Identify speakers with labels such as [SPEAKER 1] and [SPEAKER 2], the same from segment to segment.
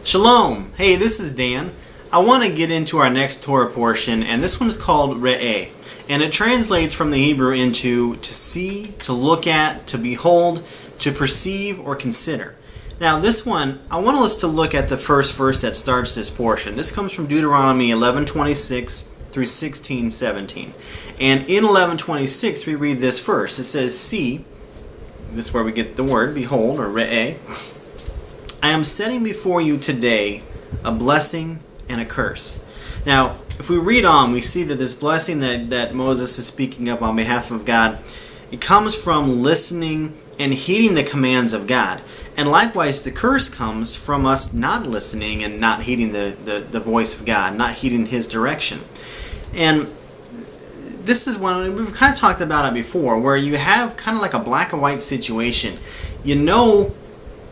[SPEAKER 1] Shalom! Hey, this is Dan. I want to get into our next Torah portion, and this one is called Re'eh. And it translates from the Hebrew into to see, to look at, to behold, to perceive, or consider. Now this one, I want us to look at the first verse that starts this portion. This comes from Deuteronomy 11:26 through 16:17. And in 11:26 we read this verse. It says, see, this is where we get the word, behold, or Re'eh. I am setting before you today a blessing and a curse. Now, if we read on, we see that this blessing that Moses is speaking of on behalf of God, it comes from listening and heeding the commands of God. And likewise, the curse comes from us not listening and not heeding the voice of God, not heeding His direction. And this is one, we've kind of talked about it before, where you have kind of like a black and white situation. You know,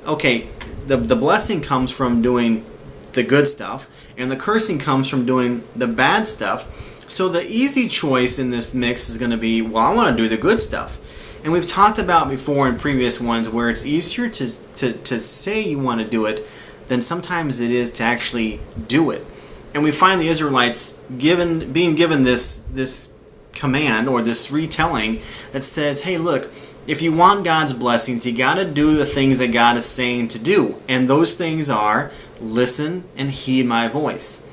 [SPEAKER 1] okay, the blessing comes from doing the good stuff, and the cursing comes from doing the bad stuff. So the easy choice in this mix is going to be, well, I want to do the good stuff. And we've talked about before in previous ones where it's easier to say you want to do it than sometimes it is to actually do it. And we find the Israelites being given this command or this retelling that says, hey, look, if you want God's blessings, you got to do the things that God is saying to do. And those things are listen and heed my voice.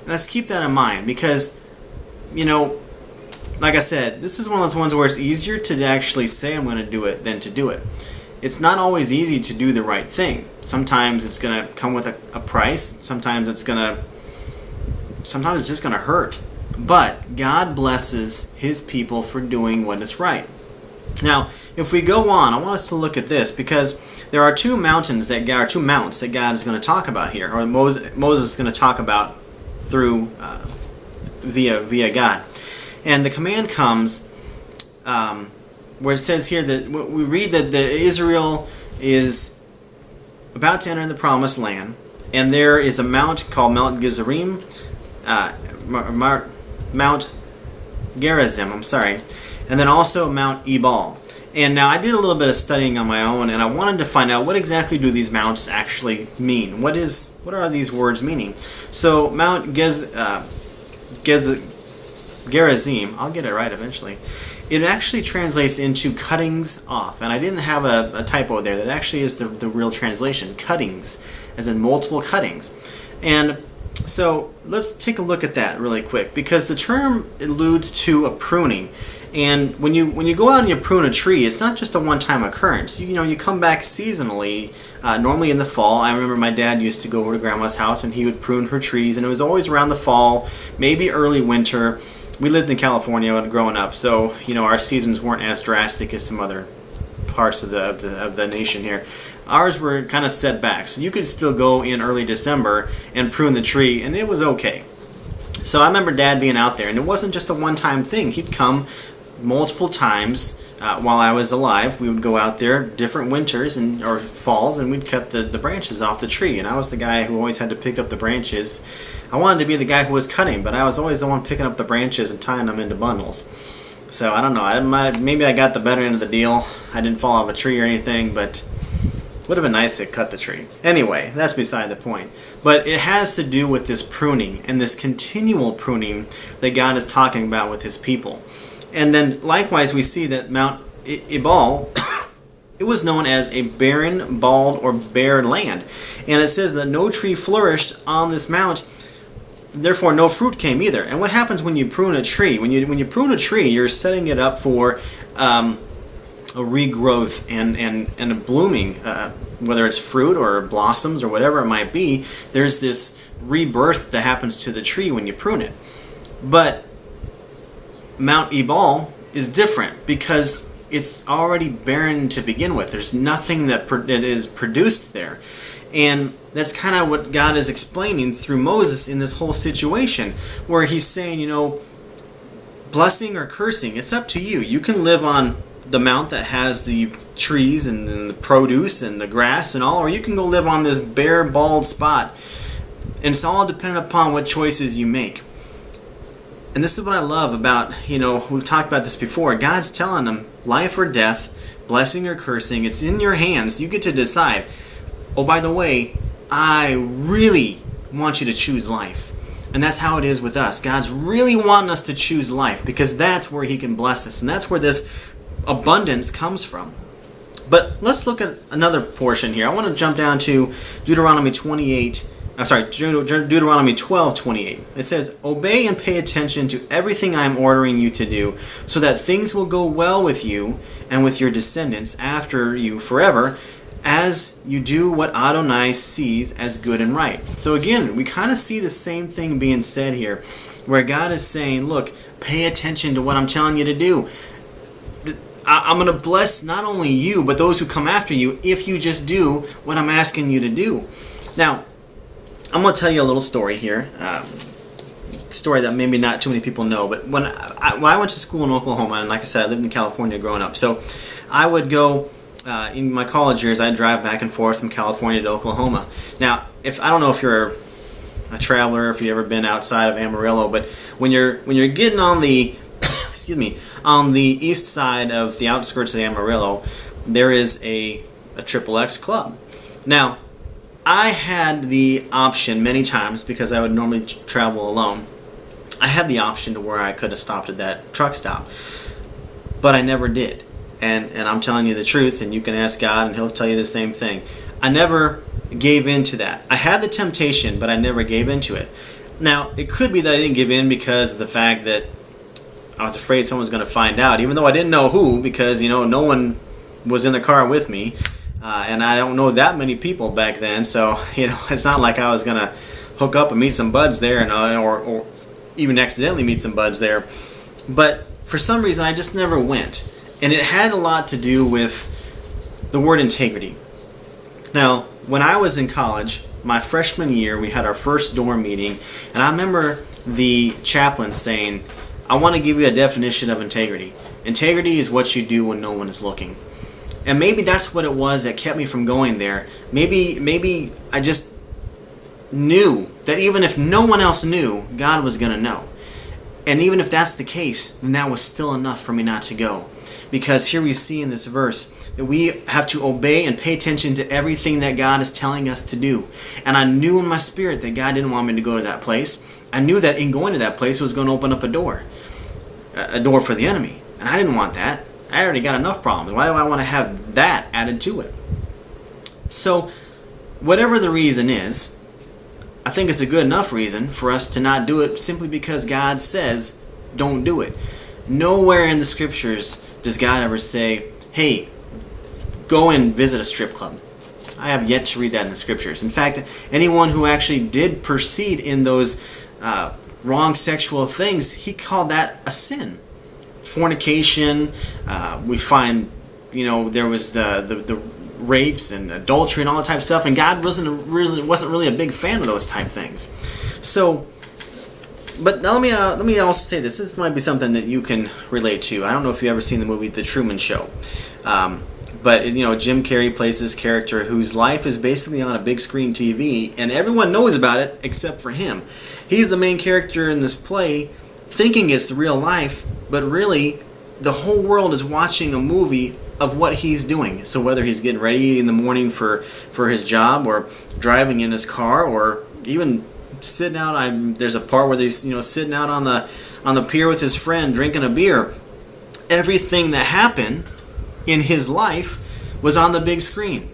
[SPEAKER 1] Let's keep that in mind because, you know, like I said, this is one of those ones where it's easier to actually say I'm going to do it than to do it. It's not always easy to do the right thing. Sometimes it's going to come with a price. Sometimes it's just going to hurt. But God blesses His people for doing what is right. Now, if we go on, I want us to look at this because there are two mounts that God is going to talk about here, or Moses is going to talk about through via God. And the command comes where it says here that we read that Israel is about to enter the promised land, and there is a mount called Mount Gerizim, Mount Gerizim, and then also Mount Ebal. And now I did a little bit of studying on my own, and I wanted to find out what exactly do these mounts actually mean. What are these words meaning? So Mount Gerizim, I'll get it right eventually. It actually translates into cuttings off, and I didn't have a typo there. That actually is the real translation, cuttings, as in multiple cuttings. And so let's take a look at that really quick, because the term alludes to a pruning. And when you go out and you prune a tree, it's not just a one-time occurrence. You come back seasonally, normally in the fall. I remember my dad used to go over to Grandma's house and he would prune her trees, and it was always around the fall, maybe early winter. We lived in California growing up, so our seasons weren't as drastic as some other parts of the nation here. Ours were kind of set back, so you could still go in early December and prune the tree, and it was okay. So I remember Dad being out there, and it wasn't just a one-time thing. He'd come multiple times while I was alive. We would go out there different winters or falls, and we'd cut the branches off the tree, and I was the guy who always had to pick up the branches. I wanted to be the guy who was cutting, but I was always the one picking up the branches and tying them into bundles. So I don't know, maybe I got the better end of the deal. I didn't fall off a tree or anything, but it would have been nice to cut the tree. Anyway, that's beside the point. But it has to do with this pruning and this continual pruning that God is talking about with His people. And then likewise we see that Mount Ebal, it was known as a barren, bald, or bare land. And it says that no tree flourished on this mount, therefore no fruit came either. And what happens when you prune a tree? When you prune a tree, you're setting it up for a regrowth and a blooming, whether it's fruit or blossoms or whatever it might be. There's this rebirth that happens to the tree when you prune it. But Mount Ebal is different because it's already barren to begin with. There's nothing that is produced there. And that's kind of what God is explaining through Moses in this whole situation, where He's saying, blessing or cursing, it's up to you. You can live on the mount that has the trees and the produce and the grass and all, or you can go live on this bare, bald spot. And it's all dependent upon what choices you make. And this is what I love about, we've talked about this before. God's telling them life or death, blessing or cursing. It's in your hands. You get to decide. Oh, by the way, I really want you to choose life. And that's how it is with us. God's really wanting us to choose life because that's where He can bless us. And that's where this abundance comes from. But let's look at another portion here. I want to jump down to Deuteronomy 12:28. It says, "Obey and pay attention to everything I am ordering you to do, so that things will go well with you and with your descendants after you forever, as you do what Adonai sees as good and right." So again, we kind of see the same thing being said here, where God is saying, look, pay attention to what I'm telling you to do. I'm going to bless not only you, but those who come after you if you just do what I'm asking you to do. Now, I'm going to tell you a little story here. Story that maybe not too many people know, but when I went to school in Oklahoma, and like I said, I lived in California growing up, so I would go, in my college years, I'd drive back and forth from California to Oklahoma. Now, I don't know if you're a traveler, if you've ever been outside of Amarillo, but when you're getting on the excuse me, on the east side of the outskirts of Amarillo, there is a XXX club. Now, I had the option many times, because I would normally travel alone, I had the option to where I could have stopped at that truck stop, but I never did. And I'm telling you the truth, and you can ask God and He'll tell you the same thing. I never gave in to that. I had the temptation, but I never gave into it. Now, it could be that I didn't give in because of the fact that I was afraid someone was going to find out, even though I didn't know who, because, no one was in the car with me. And I don't know that many people back then, so, it's not like I was going to hook up and meet some buds there, and or even accidentally meet some buds there. But for some reason, I just never went. And it had a lot to do with the word integrity. Now, when I was in college, my freshman year, we had our first dorm meeting, and I remember the chaplain saying, "I want to give you a definition of integrity. Integrity is what you do when no one is looking." And maybe that's what it was that kept me from going there. Maybe I just knew that even if no one else knew, God was going to know. And even if that's the case, then that was still enough for me not to go. Because here we see in this verse that we have to obey and pay attention to everything that God is telling us to do. And I knew in my spirit that God didn't want me to go to that place. I knew that in going to that place it was going to open up a door for the enemy. And I didn't want that. I already got enough problems. Why do I want to have that added to it? So, whatever the reason is, I think it's a good enough reason for us to not do it simply because God says, don't do it. Nowhere in the scriptures does God ever say, hey, go and visit a strip club. I have yet to read that in the scriptures. In fact, anyone who actually did proceed in those wrong sexual things, he called that a sin. Fornication, we find, there was the rapes and adultery and all that type of stuff, and God wasn't really a big fan of those type things. So, but now let me also say this. This might be something that you can relate to. I don't know if you've ever seen the movie The Truman Show. But Jim Carrey plays this character whose life is basically on a big screen TV, and everyone knows about it except for him. He's the main character in this play, thinking it's the real life, but really the whole world is watching a movie of what he's doing. So whether he's getting ready in the morning for his job, or driving in his car, or even sitting out, there's a part where he's sitting out on the pier with his friend drinking a beer. Everything that happened in his life was on the big screen.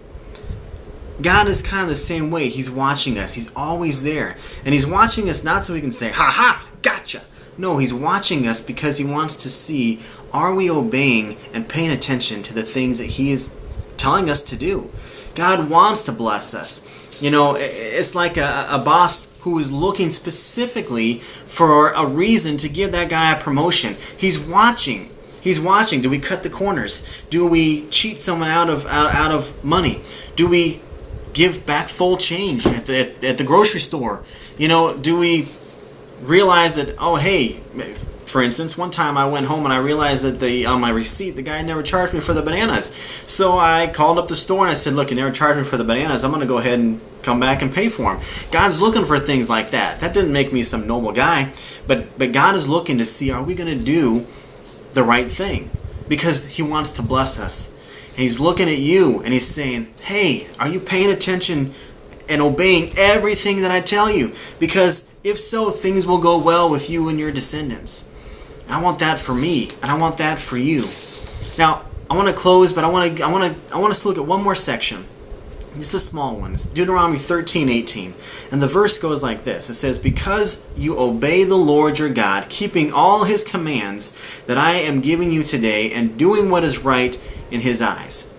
[SPEAKER 1] God is kind of the same way. He's watching us. He's always there. And He's watching us not so He can say, ha ha, gotcha. No, He's watching us because He wants to see, are we obeying and paying attention to the things that He is telling us to do? God wants to bless us. It's like a boss who is looking specifically for a reason to give that guy a promotion. He's watching. He's watching. Do we cut the corners? Do we cheat someone out of money? Do we give back full change at the grocery store? Do we realize that, oh hey, for instance, one time I went home and I realized that on my receipt the guy never charged me for the bananas. So I called up the store and I said, look, you never charged me for the bananas. I'm going to go ahead and come back and pay for them. God's looking for things like that. That didn't make me some noble guy, but God is looking to see, are we going to do the right thing? Because He wants to bless us. And He's looking at you and He's saying, hey, are you paying attention and obeying everything that I tell you. Because if so, things will go well with you and your descendants. And I want that for me, and I want that for you. Now, I want to close, but I want us to look at one more section. Just a small one. It's Deuteronomy 13:18. And the verse goes like this. It says, because you obey the Lord your God, keeping all his commands that I am giving you today, and doing what is right in his eyes.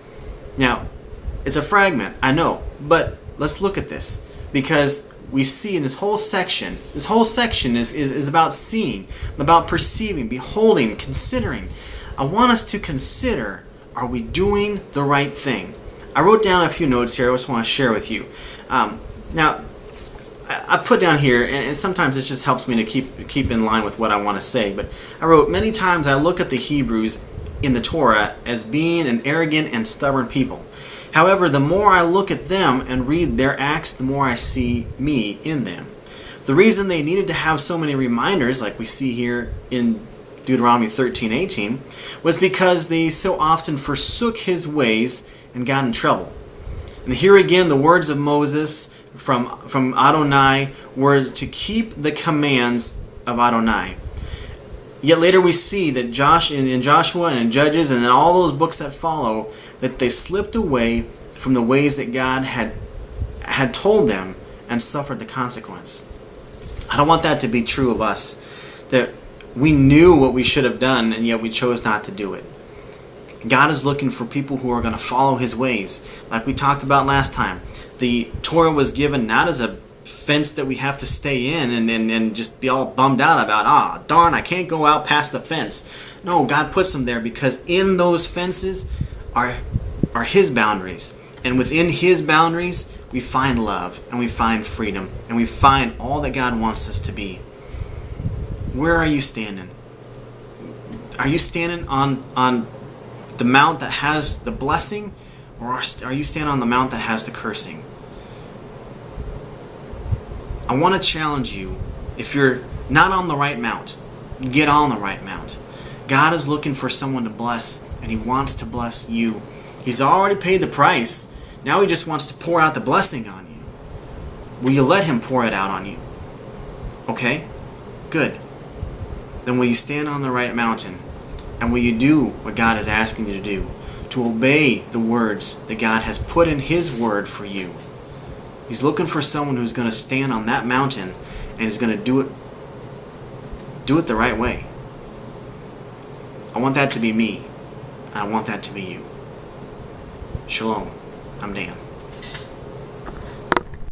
[SPEAKER 1] Now, it's a fragment, I know, but let's look at this. Because we see in this whole section is about seeing, about perceiving, beholding, considering. I want us to consider, are we doing the right thing? I wrote down a few notes here I just want to share with you. Now, I put down here, and sometimes it just helps me to keep in line with what I want to say, but I wrote, many times I look at the Hebrews in the Torah as being an arrogant and stubborn people. However, the more I look at them and read their acts, the more I see me in them. The reason they needed to have so many reminders, like we see here in Deuteronomy 13:18, was because they so often forsook his ways and got in trouble. And here again, the words of Moses from Adonai were to keep the commands of Adonai. Yet later we see that in Joshua and in Judges and in all those books that follow, that they slipped away from the ways that God had told them and suffered the consequence. I don't want that to be true of us, that we knew what we should have done and yet we chose not to do it. God is looking for people who are going to follow his ways. Like we talked about last time, the Torah was given not as a fence that we have to stay in and just be all bummed out about, darn, I can't go out past the fence. No, God puts them there because in those fences are his boundaries. And within his boundaries, we find love and we find freedom and we find all that God wants us to be. Where are you standing? Are you standing on the mount that has the blessing, or are you standing on the mount that has the cursing? I want to challenge you, if you're not on the right mount, get on the right mount. God is looking for someone to bless, and he wants to bless you. He's already paid the price. Now he just wants to pour out the blessing on you. Will you let him pour it out on you? Okay? Good. Then will you stand on the right mountain? And will you do what God is asking you to do? To obey the words that God has put in his word for you. He's looking for someone who's going to stand on that mountain and is going to do it the right way. I want that to be me. And I want that to be you. Shalom. I'm Dan.